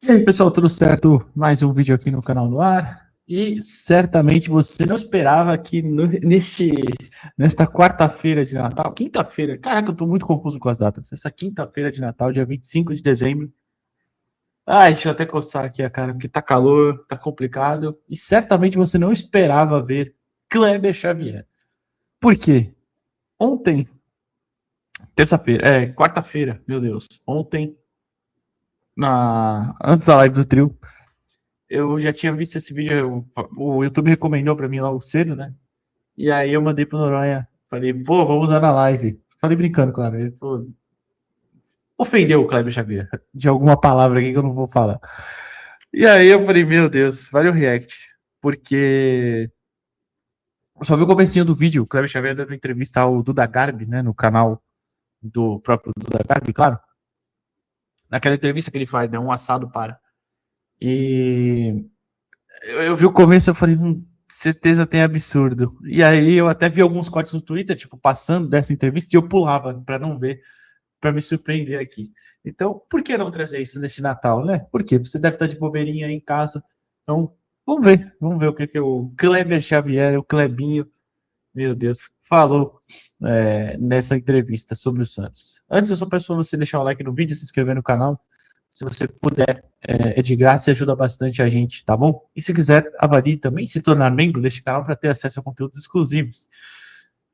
E aí, pessoal, tudo certo? Mais um vídeo aqui no canal no ar. E certamente você não esperava que nesta quarta-feira de Natal, quinta-feira, caraca, eu tô muito confuso com as datas. Essa quinta-feira de Natal, dia 25 de dezembro. Ai, deixa eu até coçar aqui a cara, porque tá calor, tá complicado. E certamente você não esperava ver Kleber Xavier. Por quê? Ontem, terça-feira, quarta-feira, meu Deus. Ontem, antes da live do trio, eu já tinha visto esse vídeo, o YouTube recomendou pra mim logo cedo, né? E aí eu mandei pro Noronha, falei, pô, vamos usar na live. Falei brincando, claro. Ele falou, ofendeu o Kleber Xavier, de alguma palavra aqui que eu não vou falar. E aí eu falei, meu Deus, vale o react. Porque eu só vi o comecinho do vídeo, o Kleber Xavier dando entrevista ao Duda Garbi, né, no canal do próprio Duda Garbi, claro. Naquela entrevista que ele faz, né, um assado para. E eu vi o começo, eu falei, certeza tem absurdo. E aí eu até vi alguns cortes no Twitter, tipo, passando dessa entrevista, e eu pulava para não ver, para me surpreender aqui. Então, por que não trazer isso nesse Natal, né? Porque você deve estar de bobeirinha aí em casa. Então, vamos ver o que o Kleber Xavier, o Klebinho, meu Deus, falou nessa entrevista sobre o Santos. Antes, eu só peço para você deixar o like no vídeo, se inscrever no canal. Se você puder, é de graça e ajuda bastante a gente, tá bom? E se quiser, avalie também se tornar membro deste canal para ter acesso a conteúdos exclusivos.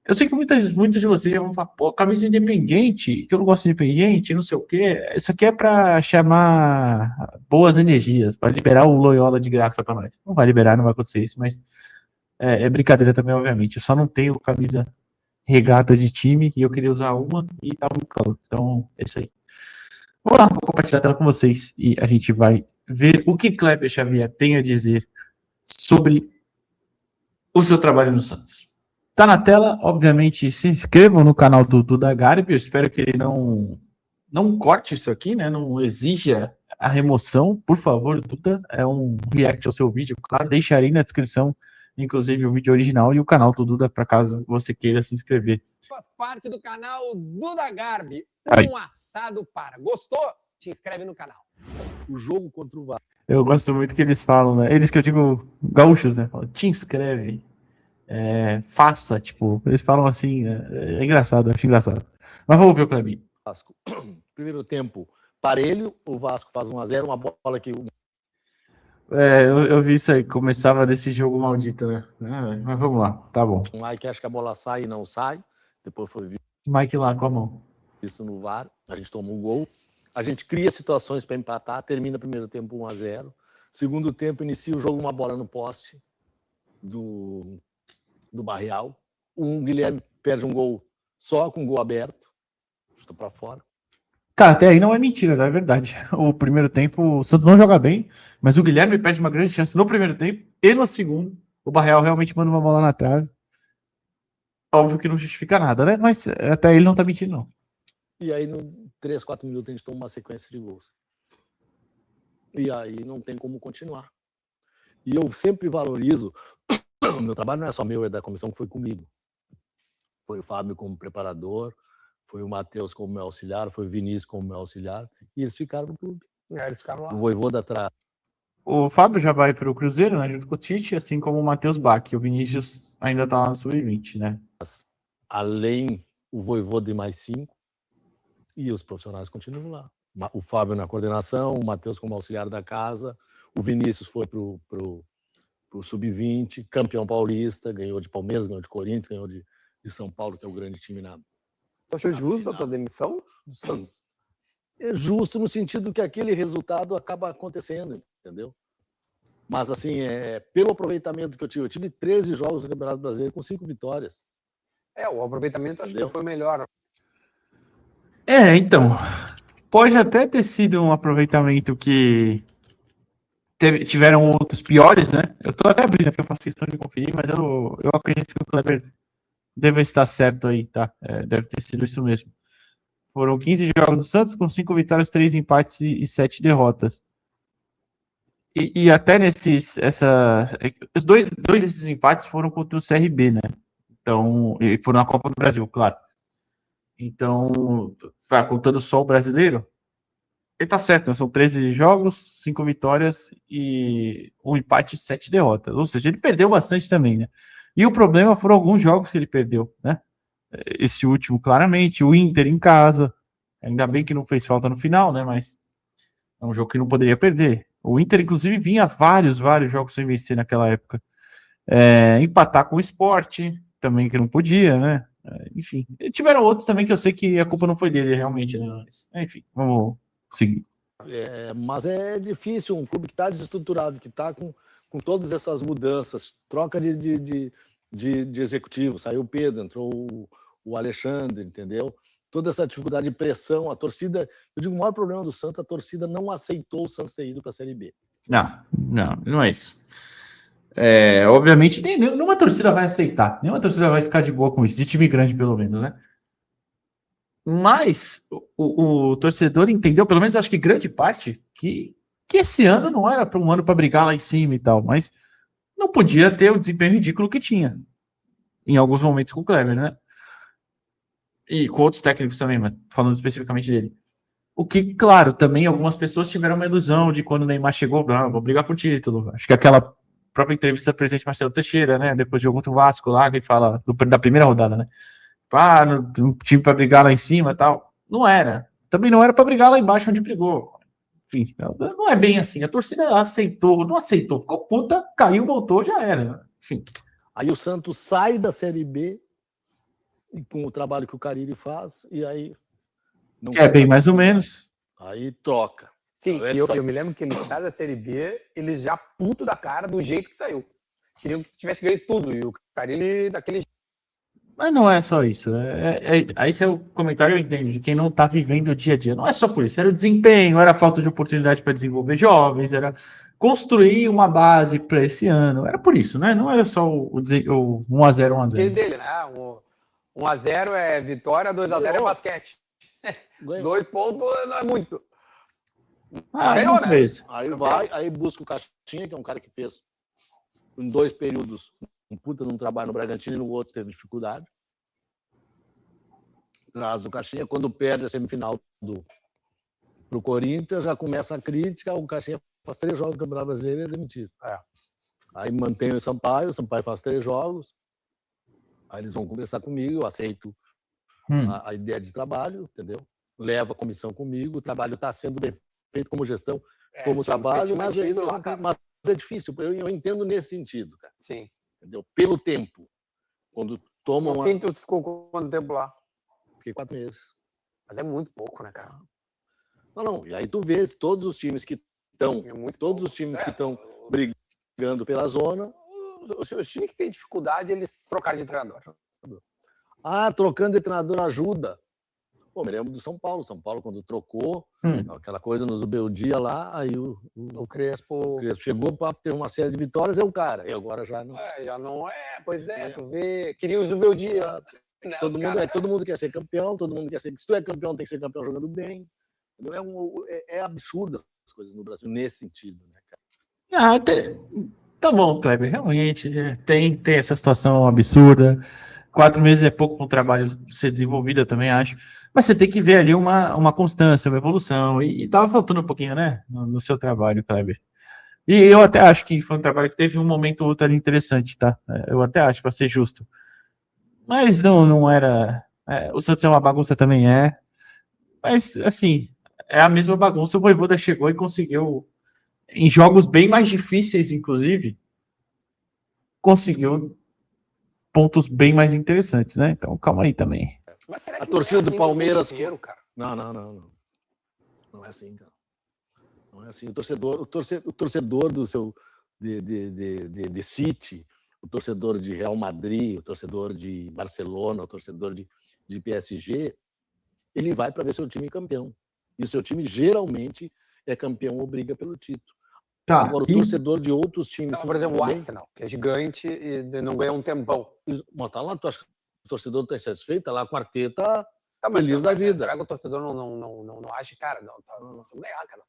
Eu sei que muitos de vocês já vão falar, pô, camisa independente, que eu não gosto de independente, não sei o quê. Isso aqui é para chamar boas energias, para liberar o Loyola de graça para nós. Não vai liberar, não vai acontecer isso, mas é brincadeira também, obviamente. Eu só não tenho camisa regata de time e eu queria usar uma e tava no calor. Então, é isso aí. Vamos lá, vou compartilhar a tela com vocês e a gente vai ver o que Kleber Xavier tem a dizer sobre o seu trabalho no Santos. Tá na tela, obviamente, se inscrevam no canal do Duda Garbi, eu espero que ele não corte isso aqui, né? Não exija a remoção, por favor, Duda, é um react ao seu vídeo, claro, deixarei na descrição, inclusive o vídeo original e o canal do Duda, para caso você queira se inscrever. Faz parte do canal Duda Garbi, Aí. assado para. Gostou? Te inscreve no canal. O jogo contra o Vasco. Eu gosto muito que eles falam, né? Eles que eu digo gaúchos, né? Falam, te inscreve. Faça, tipo, eles falam assim, é engraçado, eu acho engraçado. Mas vamos ver o Clebinho. Vasco. Primeiro tempo, parelho, o Vasco faz 1-0, uma bola que... Eu vi isso aí, começava desse jogo maldito, né? Mas vamos lá, tá bom. O Mike acha que a bola sai e não sai, depois foi Mike lá com a mão. visto no VAR, a gente toma um gol, a gente cria situações para empatar, termina o primeiro tempo 1-0, segundo tempo inicia o jogo uma bola no poste do Barreal, o Guilherme perde um gol só com o gol aberto, chuta para fora. Cara, até aí não é mentira, é verdade. O primeiro tempo, o Santos não joga bem, mas o Guilherme perde uma grande chance no primeiro tempo e no segundo. O Barreal realmente manda uma bola na trave. Óbvio que não justifica nada, né? Mas até ele não tá mentindo, não. E aí, no 3, 4 minutos, a gente toma uma sequência de gols. E aí não tem como continuar. E eu sempre valorizo, o meu trabalho não é só meu, é da comissão que foi comigo. Foi o Fábio como preparador, foi o Matheus como meu auxiliar, foi o Vinícius como meu auxiliar, e eles ficaram no clube. Eles ficaram lá. O Vojvoda atrás. O Fábio já vai pro Cruzeiro, né? Junto com o Tite, assim como o Matheus Bach. O Vinícius ainda tá lá no Sub-20, né? Além o Vojvoda de mais 5, e os profissionais continuam lá. O Fábio na coordenação, o Matheus como auxiliar da casa, o Vinícius foi pro Sub-20, campeão paulista, ganhou de Palmeiras, ganhou de Corinthians, ganhou de São Paulo, que é o grande time na... Você achou justo a tua demissão do Santos? É justo no sentido que aquele resultado acaba acontecendo, entendeu? Mas, assim, pelo aproveitamento que eu tive 13 jogos no Campeonato Brasileiro com 5 vitórias. O aproveitamento acho Entendeu? que foi melhor. Então, pode até ter sido um aproveitamento que tiveram outros piores, né? Eu tô até abrindo aqui, eu faço questão de conferir, mas eu acredito que o Kleber deve estar certo aí, tá? Deve ter sido isso mesmo. Foram 15 jogos do Santos, com 5 vitórias, 3 empates e 7 derrotas. E até os dois desses empates foram contra o CRB, né? Então, e foram na Copa do Brasil, claro. Então, contando só o brasileiro, Ele tá certo, né? São 13 jogos, 5 vitórias e um empate e 7 derrotas. Ou seja, ele perdeu bastante também, né? E o problema foram alguns jogos que ele perdeu, né? Esse último, claramente, o Inter em casa. Ainda bem que não fez falta no final, né? Mas é um jogo que não poderia perder. O Inter, inclusive, vinha vários jogos sem vencer naquela época. Empatar com o Sport, também que não podia, né? Enfim, tiveram outros também que eu sei que a culpa não foi dele, realmente, né? Mas, enfim, vamos seguir. Mas é difícil, um clube que está desestruturado, que está com todas essas mudanças, troca de executivo, saiu o Pedro, entrou o Alexandre, entendeu? Toda essa dificuldade de pressão, a torcida, eu digo, o maior problema do Santos, a torcida não aceitou o Santos ter ido para a Série B. Não é isso. Obviamente, nenhuma torcida vai aceitar, nenhuma torcida vai ficar de boa com isso, de time grande pelo menos, né? Mas o torcedor entendeu, pelo menos acho que grande parte, que esse ano não era para um ano para brigar lá em cima e tal, mas não podia ter o desempenho ridículo que tinha em alguns momentos com o Kleber, né? E com outros técnicos também, mas falando especificamente dele. O que, claro, também algumas pessoas tiveram uma ilusão de quando o Neymar chegou, vou brigar por título. Acho que aquela própria entrevista do presidente Marcelo Teixeira, né? Depois de jogo contra o Vasco lá, que ele fala da primeira rodada, né? No time para brigar lá em cima e tal. Não era. Também não era para brigar lá embaixo onde brigou. Enfim, não é bem assim. A torcida aceitou, não aceitou, ficou puta, caiu, voltou, já era. Enfim. Aí o Santos sai da Série B com o trabalho que o Carille faz, e aí... Não bem mais ou menos. Aí troca. Sim, eu me lembro que ele sai da Série B, ele já puto da cara do jeito que saiu. Queriam que tivesse ganho tudo, e o Carille daquele jeito. Mas não é só isso. Esse é o comentário, eu entendo, de quem não tá vivendo o dia a dia. Não é só por isso. Era o desempenho, era a falta de oportunidade para desenvolver jovens, era construir uma base para esse ano. Era por isso, né? Não era só o 1x0, 1x0. Dele, né? 1x0 é vitória, 2x0 é basquete. 2 pontos não é muito. Não fez. Aí busca o Caixinha, que é um cara que fez em 2 períodos um puta num trabalho no Bragantino e no outro teve dificuldade. Traz o Caixinha, quando perde a semifinal pro Corinthians, já começa a crítica, o Caixinha faz 3 jogos do Campeonato Brasileiro e é demitido. Aí mantém o Sampaio faz 3 jogos, aí eles vão conversar comigo, eu aceito a ideia de trabalho, entendeu? Leva a comissão comigo, o trabalho está sendo bem feito como gestão, como trabalho, mas é difícil, eu entendo nesse sentido, cara. Sim. Entendeu? Pelo tempo. Quando toma uma... Assim, tu ficou quanto tempo lá? Fiquei 4 meses. Mas é muito pouco, né, cara? Não. E aí tu vês todos os times que estão... Todos os times que estão brigando pela zona... Os times que têm dificuldade, eles trocaram de treinador. Trocando de treinador ajuda. Pô, me lembro do São Paulo. São Paulo, quando trocou, aquela coisa no Zubeldia lá, aí o Crespo chegou para ter uma série de vitórias, é o cara. E agora já não... já não é, pois é. Tu vê, queria o Zubeldia. Todo mundo quer ser campeão, todo mundo quer ser... Se tu é campeão, tem que ser campeão jogando bem. É absurdo as coisas no Brasil nesse sentido, né, cara? Tá bom, Kleber, realmente tem essa situação absurda. 4 meses é pouco para um trabalho ser desenvolvido, eu também acho. Mas você tem que ver ali uma constância, uma evolução. E tava faltando um pouquinho, né? No seu trabalho, Kleber. E eu até acho que foi um trabalho que teve um momento ou outro ali interessante, tá? Eu até acho, para ser justo. Mas não era... o Santos é uma bagunça, também é. Mas, assim, é a mesma bagunça. O Vojvoda chegou e conseguiu, em jogos bem mais difíceis, inclusive, conseguiu pontos bem mais interessantes, né? Então, calma aí também. Mas será que a torcida do Palmeiras... cara? Não. Não é assim, cara. Não é assim. O torcedor do seu de City, o torcedor de Real Madrid, o torcedor de Barcelona, o torcedor de PSG, ele vai para ver seu time campeão. E o seu time geralmente é campeão ou briga pelo título. Agora, o torcedor de outros times... Por exemplo, o Arsenal, que é gigante e não ganha um tempão. Mas tá lá, tu acha que o torcedor está insatisfeito? Tá lá a quarteta feliz da vida. Será que o torcedor não acha, cara? Não, vamos ganhar, cara.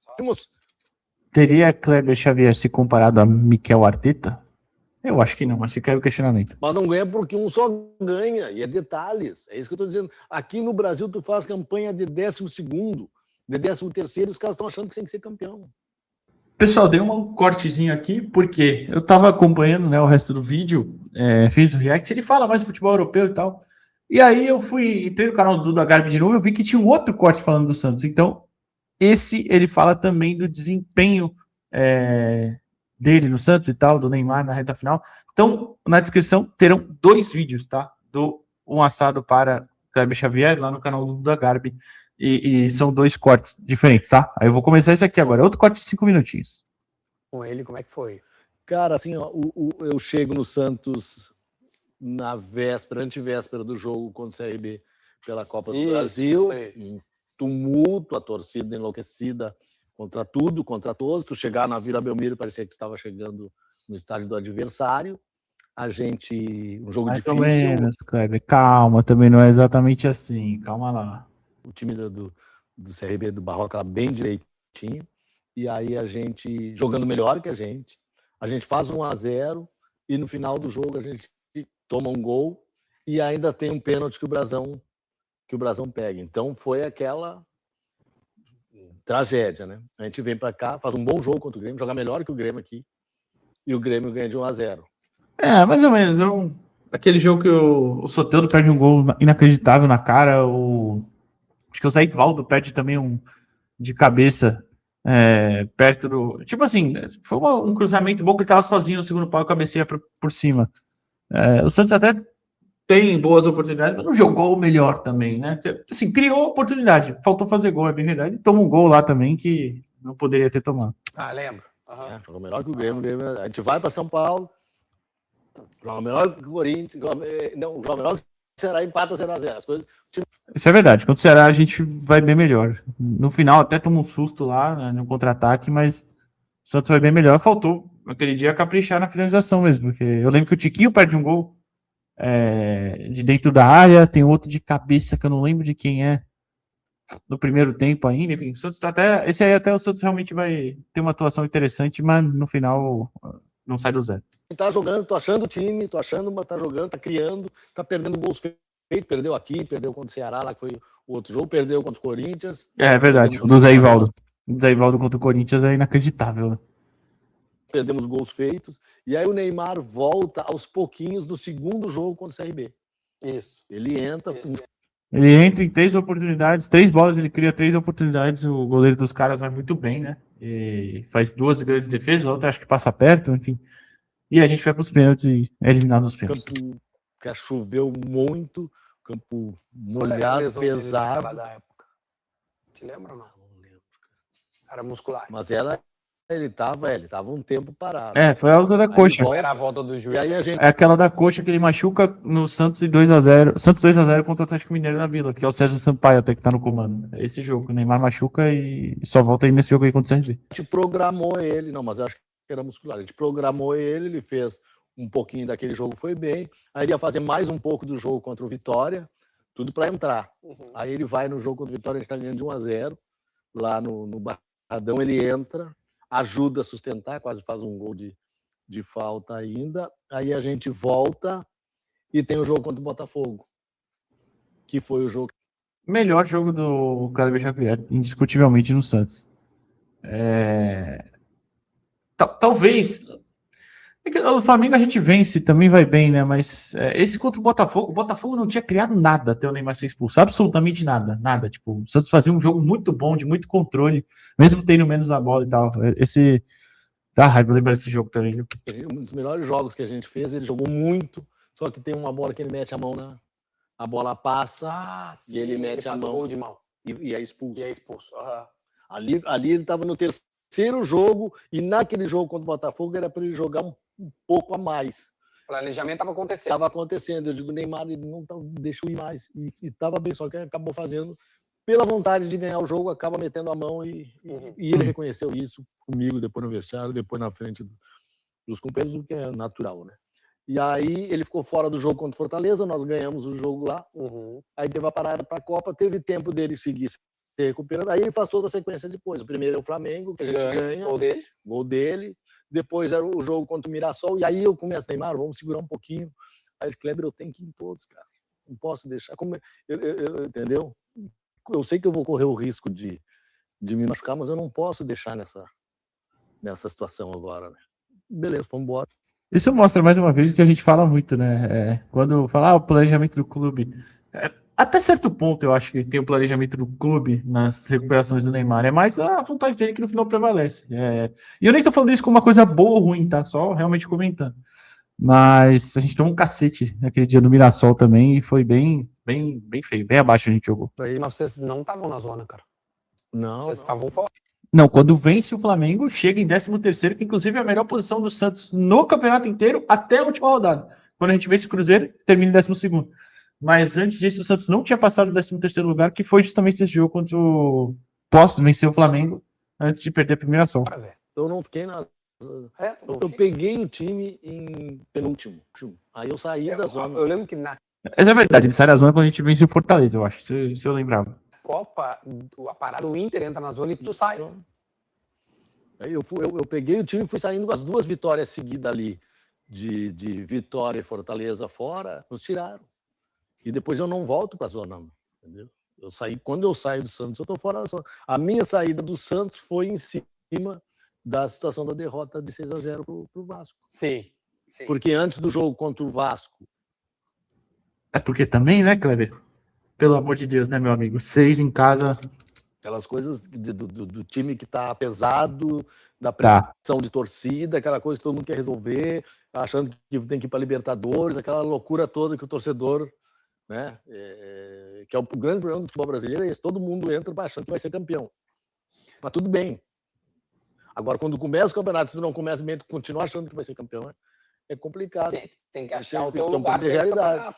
Teria Kleber Xavier se comparado a Mikel Arteta? Eu acho que não, mas fica aí o questionamento. Mas não ganha porque um só ganha, e é detalhes. É isso que eu estou dizendo. Aqui no Brasil, tu faz campanha de 12º. De 13º, os caras estão achando que tem que ser campeão. Pessoal, dei um cortezinho aqui, porque eu tava acompanhando, né, o resto do vídeo, fiz o react, ele fala mais futebol europeu e tal. E aí eu entrei no canal do Duda Garbi de novo, eu vi que tinha um outro corte falando do Santos. Então, esse ele fala também do desempenho dele no Santos e tal, do Neymar na reta final. Então, na descrição terão 2 vídeos, tá? Do Um Assado para Kleber Xavier, lá no canal do Duda Garbi. E são 2 cortes diferentes, tá? Aí eu vou começar esse aqui agora. Outro corte de 5 minutinhos. Com ele, como é que foi? Cara, assim, ó, eu chego no Santos na antevéspera do jogo contra o CRB pela Copa do Brasil, em tumulto, a torcida enlouquecida contra tudo, contra todos. Tu chegar na Vila Belmiro, parecia que tu estava chegando no estádio do adversário. Um jogo Mais difícil. ou menos, Kleber. Calma, também não é exatamente assim. Calma lá. O time do CRB do Barroca bem direitinho. E aí a gente jogando melhor que a gente faz 1-0 e no final do jogo a gente toma um gol e ainda tem um pênalti que o Brasão pega. Então foi aquela tragédia, né? A gente vem para cá, faz um bom jogo contra o Grêmio, joga melhor que o Grêmio aqui e o Grêmio ganha de 1-0. Mais ou menos. Aquele jogo que o Soteldo perde um gol inacreditável na cara. Acho que o Zé Ivaldo perde também um de cabeça perto do. Tipo assim, foi um cruzamento bom que ele tava sozinho no segundo pau e cabeceia por cima. O Santos até tem boas oportunidades, mas não jogou o melhor também, né? Assim, criou oportunidade, faltou fazer gol, é bem verdade. E toma um gol lá também que não poderia ter tomado. Ah, lembro. Uhum. Jogou melhor que o Grêmio. A gente vai para São Paulo, joga melhor que o Corinthians, joga melhor que o Ceará, empata 0-0. As coisas. Isso é verdade. Contra o Ceará a gente vai bem melhor. No final até toma um susto lá, né, no contra-ataque, mas o Santos vai bem melhor. Faltou aquele dia caprichar na finalização mesmo, porque eu lembro que o Tiquinho perde um gol de dentro da área, tem outro de cabeça que eu não lembro de quem é no primeiro tempo ainda. Enfim, o Santos tá esse aí até o Santos realmente vai ter uma atuação interessante, mas no final não sai do zero. Tá jogando, tô achando o time, mas tá jogando, tá criando, tá perdendo gols feitos, perdeu aqui, perdeu contra o Ceará, lá que foi o outro jogo, perdeu contra o Corinthians. É verdade, o do Zé Ivaldo. O Zé Ivaldo contra o Corinthians é inacreditável, né? Perdemos gols feitos, e aí o Neymar volta aos pouquinhos no segundo jogo contra o CRB. Isso. Ele entra. Ele entra em 3 oportunidades, 3 bolas, ele cria 3 oportunidades, o goleiro dos caras vai muito bem, né? E faz 2 grandes defesas, a outra acho que passa perto, enfim. E a gente vai para os pênaltis e é eliminado nos pênaltis. Campo que choveu muito, campo molhado, pesado. Da época. Te lembra ou não? Não lembro. Era muscular. Mas ele tava um tempo parado. Foi a luta da coxa. Era a volta do joelho. E aí a gente... É aquela da coxa que ele machuca no Santos e 2-0. Santos 2-0 contra o Atlético Mineiro na Vila, que é o César Sampaio até que tá no comando. É esse jogo, o Neymar machuca e só volta aí nesse jogo aí contra o CRB. A gente programou ele, não, mas acho que era muscular. A gente programou ele fez um pouquinho daquele jogo, foi bem. Aí ele ia fazer mais um pouco do jogo contra o Vitória, tudo para entrar. Uhum. Aí ele vai no jogo contra o Vitória, a gente tá ganhando de 1-0, lá no Barradão, ele entra, ajuda a sustentar, quase faz um gol de falta ainda. Aí a gente volta e tem o jogo contra o Botafogo, que foi o jogo... Melhor jogo do Kleber Xavier, indiscutivelmente no Santos. Talvez... O Flamengo a gente vence, também vai bem, né? Mas esse contra o Botafogo não tinha criado nada até o Neymar ser expulso. Absolutamente nada, nada. Tipo, o Santos fazia um jogo muito bom, de muito controle, mesmo tendo menos na bola e tal. Dá raiva lembrar desse jogo também. Um dos melhores jogos que a gente fez, ele jogou muito, só que tem uma bola que ele mete a mão a bola passa e ele mete a mão de mão. E é expulso. Uhum. Ali ele estava no terceiro jogo e naquele jogo contra o Botafogo era para ele jogar um pouco a mais. O planejamento estava acontecendo. Estava acontecendo. Eu digo, Neymar, ele não deixou ir mais. E estava bem, só que acabou fazendo. Pela vontade de ganhar o jogo, acaba metendo a mão e ele reconheceu isso comigo, depois no vestiário, depois na frente dos companheiros, o que é natural, né? E aí ele ficou fora do jogo contra o Fortaleza, nós ganhamos o jogo lá. Aí teve a parada para a Copa, teve tempo dele seguir se recuperando. Aí ele faz toda a sequência depois. O primeiro é o Flamengo, que a gente ganha. Gol dele. Depois era o jogo contra o Mirassol. E aí eu começo, Neymar, vamos segurar um pouquinho. Aí ele, Kleber, eu tenho que ir em todos, cara. Não posso deixar. Entendeu? Eu sei que eu vou correr o risco de de me machucar, mas eu não posso deixar nessa situação agora, né? Beleza, vamos embora. Isso mostra mais uma vez o que a gente fala muito, né? Quando falar o planejamento do clube. Até certo ponto eu acho que tem o planejamento do clube nas recuperações do Neymar. É mais a vontade dele que no final prevalece. E eu nem tô falando isso como uma coisa boa ou ruim, tá? Só realmente comentando. Mas a gente tomou um cacete naquele dia do Mirassol também e foi bem, bem, bem feio. Bem abaixo a gente jogou. Mas vocês não estavam na zona, cara. Não, Vocês estavam fora. Não, quando vence o Flamengo, chega em 13º, que inclusive é a melhor posição do Santos no campeonato inteiro até a última rodada. Quando a gente vence o Cruzeiro, termina em 12º. Mas antes disso, o Santos não tinha passado o 13º lugar, que foi justamente esse jogo contra o Posse, vencer o Flamengo, antes de perder a primeira ação. eu não fiquei na. Eu peguei o time em penúltimo. Aí eu saí da zona. Eu lembro que na Essa é a verdade, ele sai da zona quando a gente vence o Fortaleza, eu acho, se eu lembrava. Copa, a parada do Inter entra na zona e tu sai. Aí eu peguei o time e fui saindo com as 2 vitórias seguidas ali, de Vitória e Fortaleza fora, nos tiraram. E depois eu não volto para a zona, entendeu? Quando eu saio do Santos, eu estou fora da zona. A minha saída do Santos foi em cima da situação da derrota de 6-0 pro Vasco. Sim. Porque antes do jogo contra o Vasco... É porque também, né, Kleber? Pelo amor de Deus, né, meu amigo? 6 em casa... Aquelas coisas do time que está pesado, da pressão de torcida, aquela coisa que todo mundo quer resolver, achando que tem que ir para Libertadores, aquela loucura toda que o torcedor... Né? Que é o grande problema do futebol brasileiro, é esse: todo mundo entra achando que vai ser campeão. Mas tudo bem. Agora, quando começa o campeonato, se tu não começa bem, tu continua achando que vai ser campeão, é complicado. Tem que achar o teu lugar de realidade.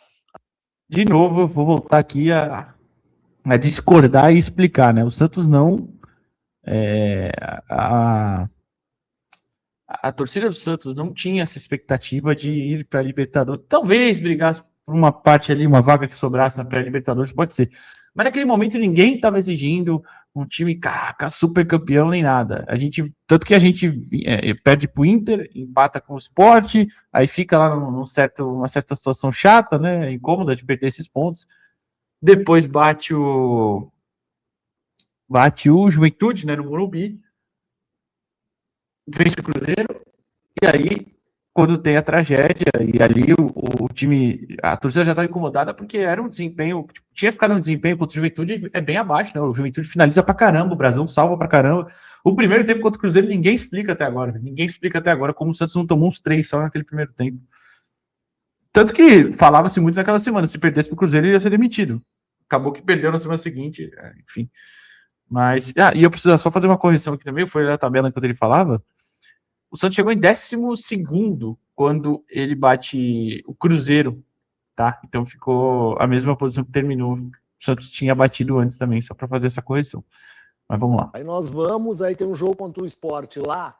De novo, eu vou voltar aqui a discordar e explicar, né? O Santos não... A torcida do Santos não tinha essa expectativa de ir para a Libertadores. Talvez brigasse por uma parte ali, uma vaga que sobrasse na pré-Libertadores, pode ser. Mas naquele momento ninguém estava exigindo um time, caraca, super campeão nem nada. Tanto que a gente perde para o Inter, empata com o Sport, aí fica lá numa certa situação chata, né? Incômoda de perder esses pontos. Depois bate o Juventude, né, no Morumbi, vence o Cruzeiro, e aí, quando tem a tragédia, e ali o time, a torcida já estava incomodada porque era um desempenho, tinha ficado um desempenho contra o Juventude bem abaixo, né? O Juventude finaliza pra caramba, o Brasão salva pra caramba. O primeiro tempo contra o Cruzeiro ninguém explica até agora como o Santos não tomou uns 3 só naquele primeiro tempo. Tanto que falava-se muito naquela semana, se perdesse pro Cruzeiro ele ia ser demitido. Acabou que perdeu na semana seguinte, enfim. Mas, e eu preciso só fazer uma correção aqui também, foi na tabela enquanto ele falava. O Santos chegou em 12º quando ele bate o Cruzeiro, tá? Então ficou a mesma posição que terminou. O Santos tinha batido antes também, só para fazer essa correção. Mas vamos lá. Aí nós vamos, aí tem um jogo contra o Sport lá,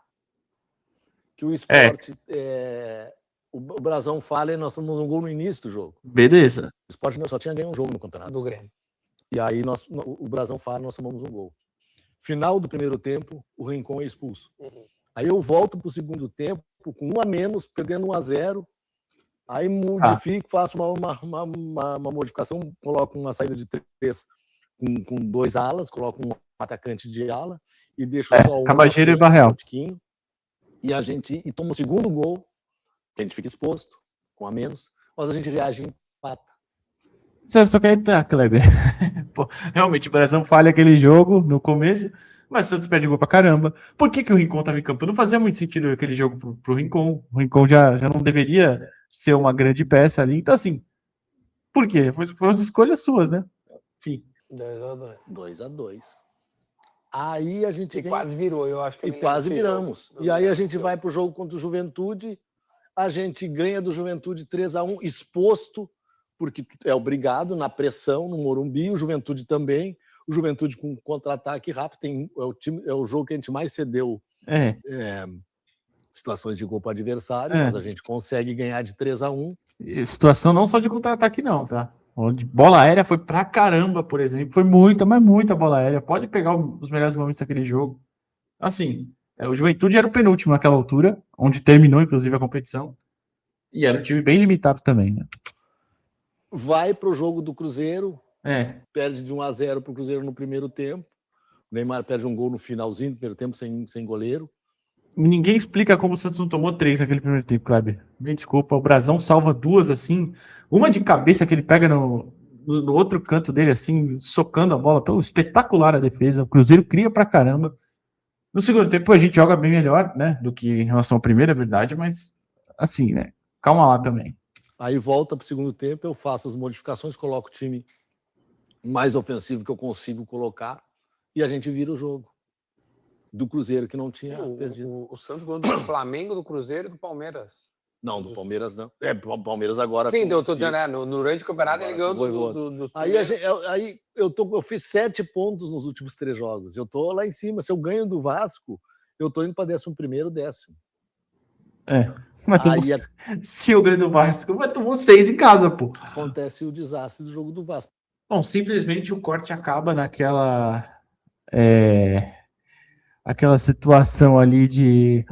que o Sport, o Brasão falha e nós tomamos um gol no início do jogo. Beleza. O Sport só tinha ganho um jogo no campeonato. Do Grêmio. E aí o Brasão falha e nós tomamos um gol. Final do primeiro tempo, o Rincon é expulso. Aí eu volto para o segundo tempo, com 1 a menos, perdendo 1-0. Aí modifico, faço uma modificação, coloco uma saída de 3 com 2 alas, coloco um atacante de ala e deixo só um. Cabageiro e Barreal. E toma o segundo gol, que a gente fica exposto, com 1 a menos, mas a gente reage e empata. Só quer entrar, Kleber. Pô, realmente, o Brasão falha aquele jogo no começo, mas o Santos perde gol pra caramba. Por que o Rincon tava em campo? Não fazia muito sentido aquele jogo pro Rincon. O Rincon já não deveria ser uma grande peça ali. Então, assim, por quê? Foram as escolhas suas, né? Enfim. 2-2. Aí a gente quase virou, eu acho que e quase viramos. E aí a gente vai pro jogo contra o Juventude, a gente ganha do Juventude 3-1, exposto, porque é obrigado na pressão no Morumbi, o Juventude também. O Juventude com contra-ataque rápido, é o jogo que a gente mais cedeu situações de gol para o adversário, mas a gente consegue ganhar de 3-1. Situação não só de contra-ataque não, tá? Onde bola aérea foi pra caramba, por exemplo. Foi muita, mas muita bola aérea. Pode pegar os melhores momentos daquele jogo. Assim, o Juventude era o penúltimo naquela altura, onde terminou, inclusive, a competição. E era um time bem limitado também, né? Vai pro jogo do Cruzeiro, perde de 1-0 pro Cruzeiro no primeiro tempo. O Neymar perde um gol no finalzinho do primeiro tempo sem goleiro. Ninguém explica como o Santos não tomou 3 naquele primeiro tempo, Kleber. Me desculpa, o Brasão salva 2 assim, uma de cabeça que ele pega no outro canto dele, assim, socando a bola. Pô, espetacular a defesa. O Cruzeiro cria pra caramba. No segundo tempo a gente joga bem melhor, né, do que em relação à primeira, verdade, mas assim, né, calma lá também. Aí volta para o segundo tempo, eu faço as modificações, coloco o time mais ofensivo que eu consigo colocar e a gente vira o jogo. Do Cruzeiro, que não tinha perdido. O Santos ganhou do Flamengo, do Cruzeiro e do Palmeiras. Não, do Palmeiras não. O Palmeiras agora... Sim, eu tô dizendo, durante o campeonato ele ganhou dos Aí eu fiz 7 pontos nos últimos 3 jogos. Eu tô lá em cima. Se eu ganho do Vasco, eu tô indo para 11º, 10º. Se eu ganho do Vasco, vai tomar 6 em casa, pô. Acontece o desastre do jogo do Vasco. Bom, simplesmente o corte acaba naquela... aquela situação ali de...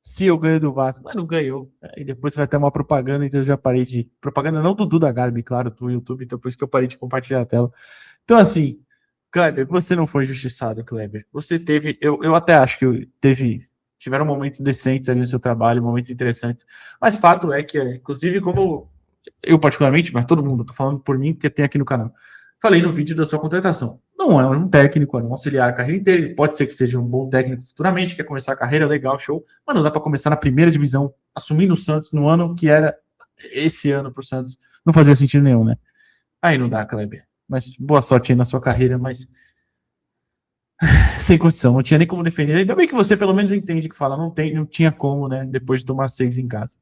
se eu ganho do Vasco, mas não ganhou. E depois vai ter uma propaganda, então eu já parei de... Propaganda não do Duda Garbi, claro, do YouTube, então por isso que eu parei de compartilhar a tela. Então, assim, Kleber, você não foi injustiçado, Kleber. Você teve... Eu até acho que tiveram momentos decentes ali no seu trabalho, momentos interessantes. Mas fato é que, inclusive, como eu particularmente, mas todo mundo, tô falando por mim, porque tem aqui no canal, falei no vídeo da sua contratação. Não é um técnico, é um auxiliar a carreira inteira. Ele pode ser que seja um bom técnico futuramente, quer começar a carreira, legal, show. Mas não dá para começar na primeira divisão, assumindo o Santos no ano que era esse ano pro Santos. Não fazia sentido nenhum, né? Aí não dá, Kleber. Mas boa sorte aí na sua carreira, mas sem condição, não tinha nem como defender. Ainda bem que você pelo menos entende que fala, não tinha como, né? Depois de tomar 6 em casa.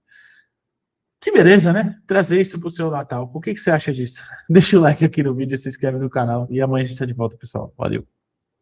Que beleza, né? Trazer isso pro seu Natal. O que você acha disso? Deixa o like aqui no vídeo, se inscreve no canal e amanhã a gente está de volta, pessoal. Valeu.